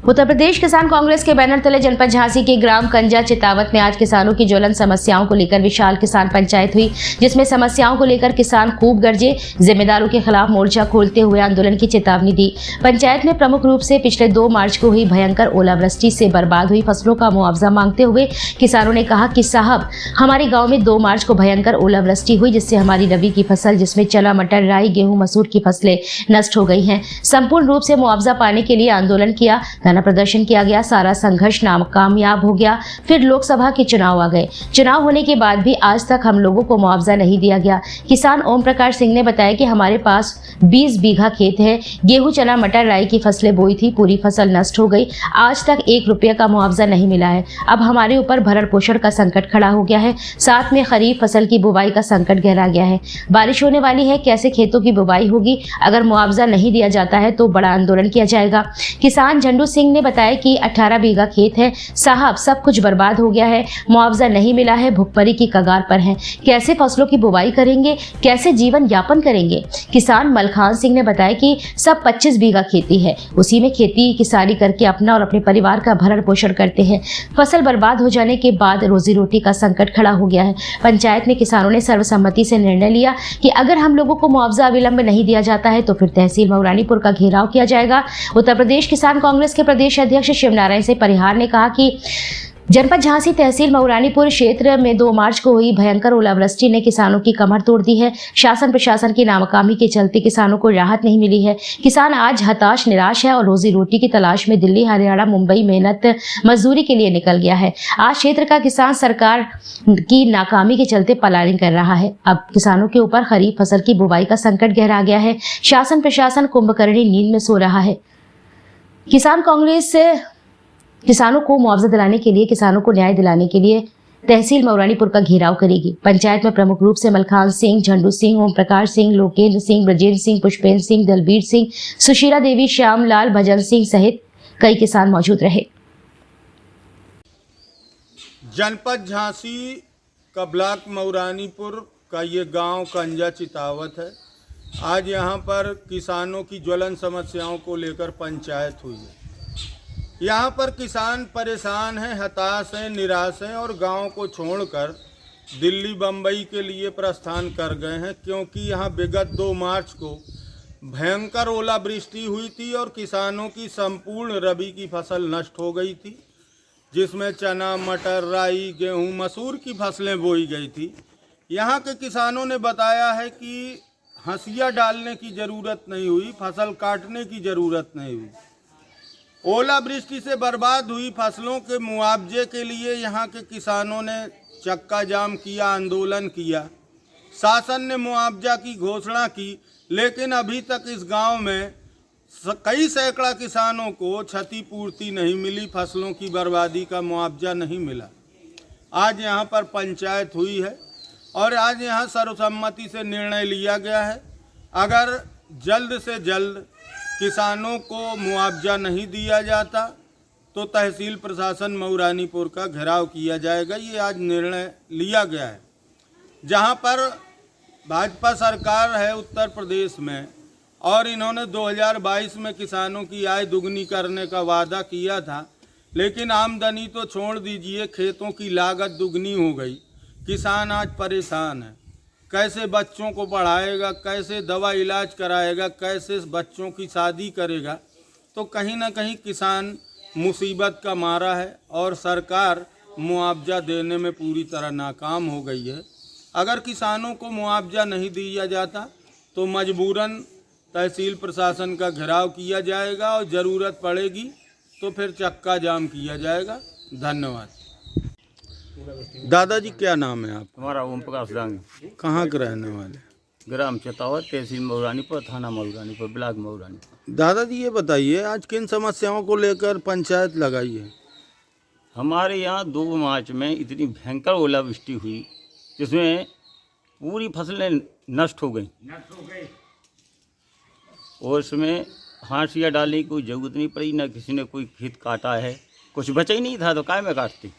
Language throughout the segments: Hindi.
उत्तर प्रदेश किसान कांग्रेस के बैनर तले जनपद झांसी के ग्राम कंजा चितावत में आज किसानों की ज्वलन समस्याओं को लेकर विशाल किसान पंचायत हुई, जिसमें समस्याओं को लेकर किसान खूब गरजे, जिम्मेदारों के खिलाफ मोर्चा खोलते हुए आंदोलन की चेतावनी दी। पंचायत में प्रमुख रूप से पिछले 2 मार्च को हुई भयंकर ओलावृष्टि से बर्बाद हुई फसलों का मुआवजा मांगते हुए किसानों ने कहा कि साहब, हमारे गाँव में 2 मार्च को भयंकर ओलावृष्टि हुई, जिससे हमारी रबी की फसल जिसमें चना, मटर, राई, गेहूं, मसूर की फसलें नष्ट हो गई हैं। संपूर्ण रूप से मुआवजा पाने के लिए आंदोलन किया, धरना प्रदर्शन किया गया, सारा संघर्ष नाकामयाब हो गया। फिर लोकसभा के चुनाव आ गए। चुनाव होने के बाद भी आज तक हम लोगों को मुआवजा नहीं दिया गया। किसान ओम प्रकाश सिंह ने बताया कि हमारे पास 20 बीघा खेत है, गेहूं, चना, मटर, राई की फसलें बोई थी, पूरी फसल नष्ट हो गई। आज तक 1 रुपये का मुआवजा नहीं मिला है। अब हमारे ऊपर भरण पोषण का संकट खड़ा हो गया है, साथ में खरीफ फसल की बुवाई का संकट गहरा गया है। बारिश होने वाली है, कैसे खेतों की बुवाई होगी? अगर मुआवजा नहीं दिया जाता है तो बड़ा आंदोलन किया जाएगा। किसान झंडू सिंह ने बताया कि 18 बीघा खेत है, साहब सब कुछ बर्बाद हो गया है, मुआवजा नहीं मिला है, भुखमरी की कगार पर हैं। कैसे फसलों की बुवाई करेंगे, कैसे जीवन यापन करेंगे? किसान मलखान सिंह ने बताया कि सब 25 बीघा खेती है, उसी में खेती किसानी करके अपना और अपने परिवार का भरण पोषण करते हैं। फसल बर्बाद हो जाने के बाद रोजी रोटी का संकट खड़ा हो गया है। पंचायत में किसानों ने सर्वसम्मति से निर्णय लिया कि अगर हम लोगों को मुआवजा अविलंब नहीं दिया जाता है तो फिर तहसील मऊरानीपुर का घेराव किया जाएगा। उत्तर प्रदेश किसान कांग्रेस के प्रदेश अध्यक्ष शिवनारायण सिंह परिहार ने कहा कि जनपद झांसी तहसील मऊरानीपुर क्षेत्र में 2 मार्च को हुई भयंकर ओलावृष्टि ने किसानों की कमर तोड़ दी है। शासन प्रशासन की नाकामी के चलते किसानों को राहत नहीं मिली है। किसान आज हताश निराश है और रोजी रोटी की तलाश में दिल्ली, हरियाणा, मुंबई मेहनत मजदूरी के लिए निकल गया है। आज क्षेत्र का किसान सरकार की नाकामी के चलते पलायन कर रहा है। अब किसानों के ऊपर खरीफ फसल की बुवाई का संकट गहरा गया है। शासन प्रशासन कुंभकर्णी नींद में सो रहा है। किसान कांग्रेस किसानों को मुआवजा दिलाने के लिए, किसानों को न्याय दिलाने के लिए तहसील मऊरानीपुर का घेराव करेगी। पंचायत में प्रमुख रूप से मलखान सिंह, झंडू सिंह, ओम प्रकाश सिंह, लोकेंद्र सिंह, ब्रजेंद्र सिंह, पुष्पेंद्र सिंह, दलबीर सिंह, सुशीला देवी, श्याम लाल, भजन सिंह सहित कई किसान मौजूद रहे। जनपद झांसी का ब्लॉक मऊरानीपुर का ये गांव कंजा चितावत है। आज यहाँ पर किसानों की ज्वलन समस्याओं को लेकर पंचायत हुई है। यहाँ पर किसान परेशान हैं, हताश हैं, निराश हैं और गांव को छोड़कर दिल्ली, बम्बई के लिए प्रस्थान कर गए हैं, क्योंकि यहाँ विगत 2 मार्च को भयंकर ओलावृष्टि हुई थी और किसानों की संपूर्ण रबी की फसल नष्ट हो गई थी, जिसमें चना, मटर, राई, गेहूं, मसूर की फसलें बोई गई थी। यहाँ के किसानों ने बताया है कि हंसिया डालने की ज़रूरत नहीं हुई, फसल काटने की ज़रूरत नहीं हुई। ओलावृष्टि से बर्बाद हुई फसलों के मुआवजे के लिए यहाँ के किसानों ने चक्का जाम किया, आंदोलन किया। शासन ने मुआवजा की घोषणा की, लेकिन अभी तक इस गांव में कई सैकड़ा किसानों को क्षतिपूर्ति नहीं मिली, फसलों की बर्बादी का मुआवजा नहीं मिला। आज यहाँ पर पंचायत हुई है और आज यहाँ सर्वसम्मति से निर्णय लिया गया है, अगर जल्द से जल्द किसानों को मुआवजा नहीं दिया जाता तो तहसील प्रशासन मऊरानीपुर का घेराव किया जाएगा। ये आज निर्णय लिया गया है। जहाँ पर भाजपा सरकार है उत्तर प्रदेश में और इन्होंने 2022 में किसानों की आय दुगनी करने का वादा किया था, लेकिन आमदनी तो छोड़ दीजिए, खेतों की लागत दुगनी हो गई। किसान आज परेशान है, कैसे बच्चों को पढ़ाएगा, कैसे दवा इलाज कराएगा, कैसे बच्चों की शादी करेगा। तो कहीं ना कहीं किसान मुसीबत का मारा है और सरकार मुआवजा देने में पूरी तरह नाकाम हो गई है। अगर किसानों को मुआवजा नहीं दिया जाता तो मजबूरन तहसील प्रशासन का घेराव किया जाएगा और ज़रूरत पड़ेगी तो फिर चक्का जाम किया जाएगा। धन्यवाद। दादाजी क्या नाम है आपका? हमारा ओम प्रकाश दांग। कहाँ के रहने वाले? ग्राम चितावत, तहसील मऊरानीपुर, थाना मऊरानीपुर, ब्लॉक मऊरानीपुर। दादाजी ये बताइए, आज किन समस्याओं को लेकर पंचायत लगाई है? हमारे यहाँ 2 मार्च में इतनी भयंकर ओलावृष्टि हुई जिसमें पूरी फसलें नष्ट हो गई और उसमें हाशिया डालने की कोई ज़रूरत नहीं पड़ी, न किसी ने कोई खेत काटा है, कुछ बचा ही नहीं था तो काय में काटते।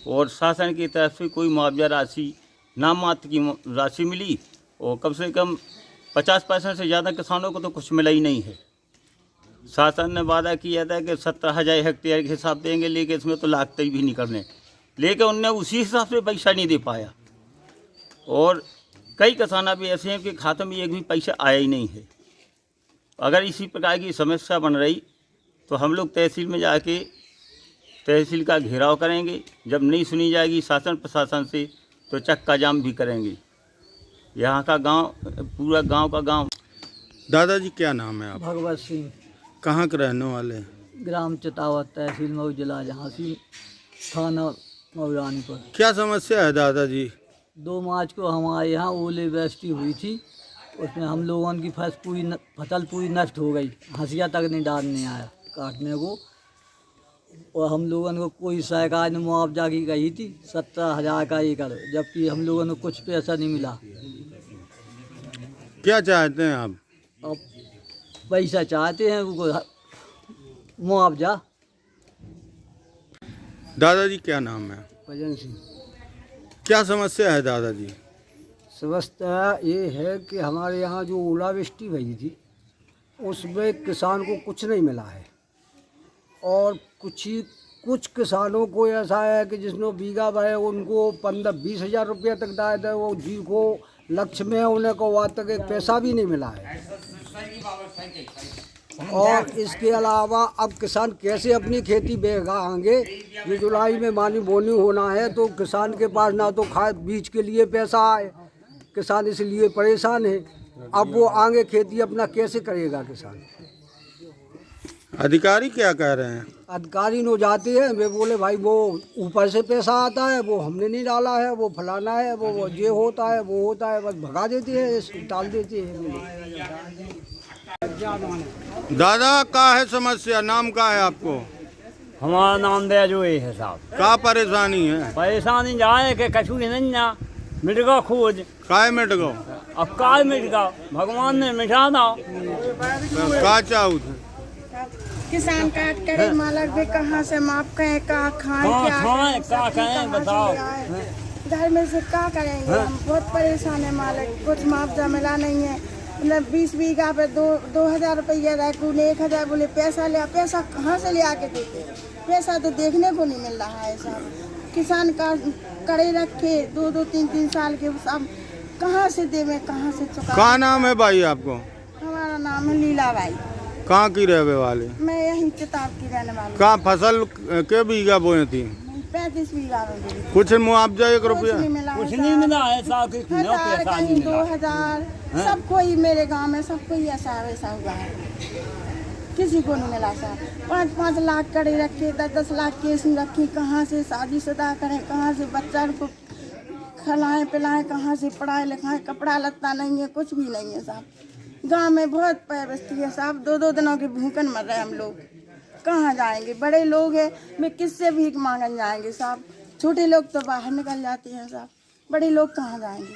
और शासन की तरफ से कोई मुआवजा राशि नाम मात्र की राशि मिली और कम से कम 50% से ज़्यादा किसानों को तो कुछ मिला ही नहीं है। शासन ने वादा किया था कि 17,000 हेक्टेयर के हिसाब देंगे, लेकिन इसमें तो लागते ही भी नहीं करने, लेकिन उनने उसी हिसाब से पैसा नहीं दे पाया। और कई किसान भी ऐसे हैं कि खाते में एक भी पैसा आया ही नहीं है। अगर इसी प्रकार की समस्या बन रही तो हम लोग तहसील में जाके तहसील का घेराव करेंगे। जब नहीं सुनी जाएगी शासन प्रशासन से तो चक्का जाम भी करेंगे। यहाँ का गांव, पूरा गांव का गांव। दादाजी क्या नाम है आप? भगवत सिंह, कहाँ के रहने वाले हैं? ग्राम चितावत, तहसील मऊ, जिला झांसी, थाना मऊरानीपुर। क्या समस्या है दादाजी? 2 मार्च को हमारे यहाँ ओलावृष्टि हुई थी, उसमें हम लोगों की फसल पूरी नष्ट हो गई। हंसिया तक नहीं डालने आया काटने को, और हम लोगों को कोई सरकार ने मुआवजा की कही थी 17,000 का एकड़, जबकि हम लोगों को कुछ पैसा नहीं मिला। क्या चाहते हैं आप? अब पैसा चाहते हैं उनको, मुआवजा। दादाजी क्या नाम है? भजन सिंह। क्या समस्या है दादाजी? समस्या ये है कि हमारे यहाँ जो ओलावृष्टि हुई थी उसमें किसान को कुछ नहीं मिला है, और कुछ किसानों को ऐसा है कि जिसने बीघा भरे उनको 15-20 हज़ार रुपया तक दाए थे, वो जिनको लक्ष्य में उन्हें को वहाँ तक एक पैसा भी नहीं मिला है। और इसके अलावा अब किसान कैसे अपनी खेती बेगा आगे? ये जुलाई में मानी बोनी होना है, तो किसान के पास ना तो खाद बीज के लिए पैसा है, किसान इसलिए परेशान है। अब वो आगे खेती अपना कैसे करेगा किसान? अधिकारी क्या कह रहे हैं? अधिकारी नो जाते हैं, वे बोले भाई वो ऊपर से पैसा आता है, वो हमने नहीं डाला है, वो फलाना है, वो ये होता है, वो होता है, बस भगा देते हैं, टाल देते हैं। दादा का है समस्या? नाम का है आपको? हमारा नाम दे जो है साहब। का परेशानी है? परेशानी जाए के कछु नहीं ना मिट गो खोज। काय मिट गो? अब काय मिट गो, भगवान ने मिटा दो। का चाहू थे? किसान काट करे मालक भी कहाँ से माप करें, का खाएं, क्या करें बताओ। घर में से क्या करेंगे? हम बहुत परेशान है मालक, कुछ मुआवजा मिला नहीं है। मतलब 20 बीघा पे 2,000 रुपया रखू, 1,000 बोले पैसा लिया, पैसा कहाँ से ले आके देते? पैसा तो देखने को नहीं मिल रहा है साहब। किसान का करे रखे 2-2, 3-3 साल के, सब कहाँ से देवे, कहाँ से चुका? का नाम है भाई आपको? हमारा नाम है लीला बाई। कहाँ की रहने वाले? मैं यहीं चिताब की रहने वाली। कहाँ फसल के बीघा बोए थी? 35 बीघा में बोई थी। कुछ मुआवजा 1 रुपया? कुछ नहीं मिला है साहब, कहीं 2,000, सब कोई मेरे गांव में सब कोई ऐसा वैसा हुआ है, किसी को नहीं मिला साहब। 5-5 लाख कड़े रखे, 10-10 लाख केस में रखी, कहाँ से शादीशुदा करें, कहाँ से बच्चा को खिलाएं पिलाएं, कहाँ से पढ़ाए लिखाएं, कपड़ा लत्ता नहीं है, कुछ भी नहीं है साहब। गांव में बहुत पैबस्ती है साहब, 2-2 दिनों के भूखन मर रहे हम लोग। कहाँ जाएंगे? बड़े लोग हैं, मैं किससे भीख मांगन जाएंगे साहब? छोटे लोग तो बाहर निकल जाते हैं साहब, बड़े लोग कहाँ जाएंगे?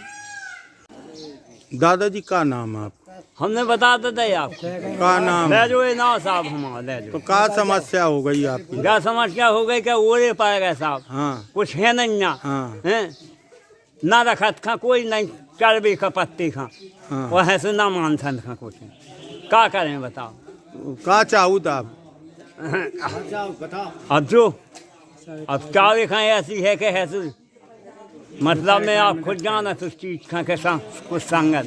दादाजी का नाम है आपका? हमने बता देते आपको। का नाम? ले जो है ना साहब हमारा ले जो। तो का समस्या हो गई आपकी? क्या समस्या हो गई? क्या ओरे पाए गए साहब? हाँ कुछ है नहीं ना, हाँ हैं ना रखत खा कोई नहीं, चरबी का पत्ती खा, हाँ। वह से ना मानसन खा, कुछ क्या करें बताओ। का चाहू था आप? अब जो अब क्या लिखा ऐसी है कि ऐसी मतलब में आप खुद जाना तो चीज खा के कुछ संगत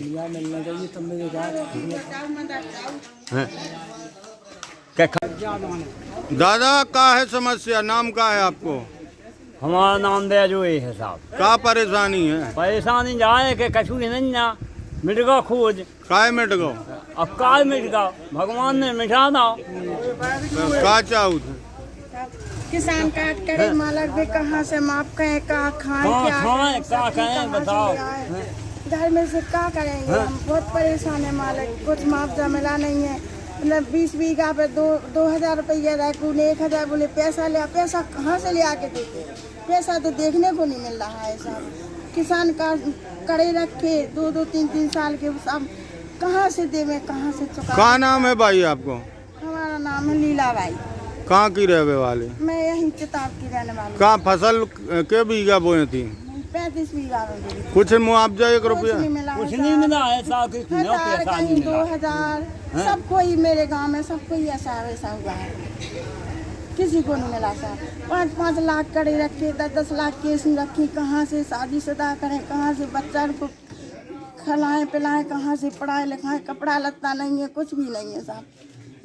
दादा का है समस्या? नाम का है आपको? हमारा नाम दे जो है साहब। का परेशानी है? परेशानी जाए के कछु नहीं ना मिट गो खोज। काय मिट गो? अब काय मिट गो, भगवान ने मिटा दो। का चाहू थे? किसान काट करे मालक भी कहाँ से माप करें, का खाएं, क्या करें बताओ। घर में से क्या करेंगे? हम बहुत परेशान है मालक, कुछ मुआवजा मिला नहीं है। मतलब 20 बीघा पे 2,000 रुपया रखू, 1,000 बोले पैसा लिया, पैसा कहाँ से ले आके देते? पैसा तो देखने को नहीं मिल रहा है साहब। किसान का करे रखे 2-2, 3-3 साल के, सब कहाँ से देवे, कहाँ से चुका? का नाम है भाई आपको? हमारा नाम है लीला बाई। कहाँ की रहने वाले? मैं यहीं चिताब की रहने वाली। कहाँ फसल के बीघा बोए थी? 35 बीघा में गिरी थी। कुछ मुआवजा 1 रुपया? कुछ नहीं मिला कुछ है नहीं साहब। मिला है साहब, कुछ नहीं 1000 पैसा नहीं कहीं मिला। 2000 सबको ही मेरे गांव में सबको ही ऐसा वैसा हुआ है, किसी को नहीं मिला साहब। 5-5 लाख कड़े रखे, 10-10 लाख केस में रखी, कहाँ से शादी शुदा करें, कहाँ से बच्चा को खिलाएं पिलाएं, कहाँ से पढ़ाएं लिखाएं, कपड़ा लत्ता नहीं है, कुछ भी नहीं है साहब।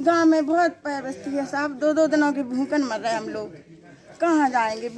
गांव में बहुत पैरस्ती है साहब, 2-2 दिनों की भूखन मर रहे हम लोग, कहाँ जाएंगे।